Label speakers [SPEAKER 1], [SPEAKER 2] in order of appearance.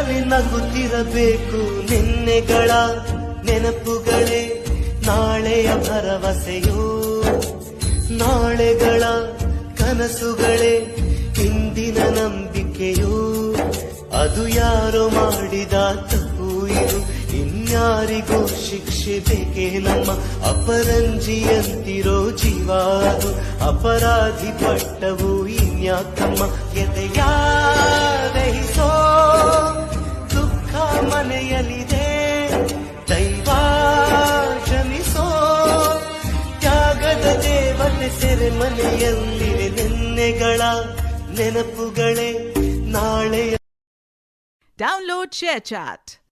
[SPEAKER 1] ತಾನೆ ನಗುತ್ತಿರಬೇಕು. ನಿನ್ನೆಗಳ ನೆನಪುಗಳೇ ನಾಳೆಯ ಭರವಸೆಯೋ, ನಾಳೆಗಳ ಕನಸುಗಳೇ ಇಂದಿನ ನಂಬಿಕೆಯೋ. ಅದು ಯಾರೋ ಮಾಡಿದ ತಪ್ಪು ಇದು, ಇನ್ಯಾರಿಗೂ ಶಿಕ್ಷೆ ಬೇಕೇ ನಮ್ಮ. ಅಪರಂಜಿಯಂತಿರೋ ಜೀವ ಅದು, ಅಪರಾಧಿ ಪಟ್ಟವು ಇನ್ಯಾಕಮ್ಮ. ಎದೆಯ ದಹಿಸೋ ದುಃಖ ಮನೆಯಲ್ಲಿದೆ, ದೈವ ಕ್ಷಮಿಸೋ ತ್ಯಾಗದ ದೇವತೆ ಸೆರೆಮನೆಯಲ್ಲಿವೆ. ನಿನ್ನೆಗಳ ನೆನಪುಗಳೇ ನಾಳೆಯ.
[SPEAKER 2] Download ShareChat.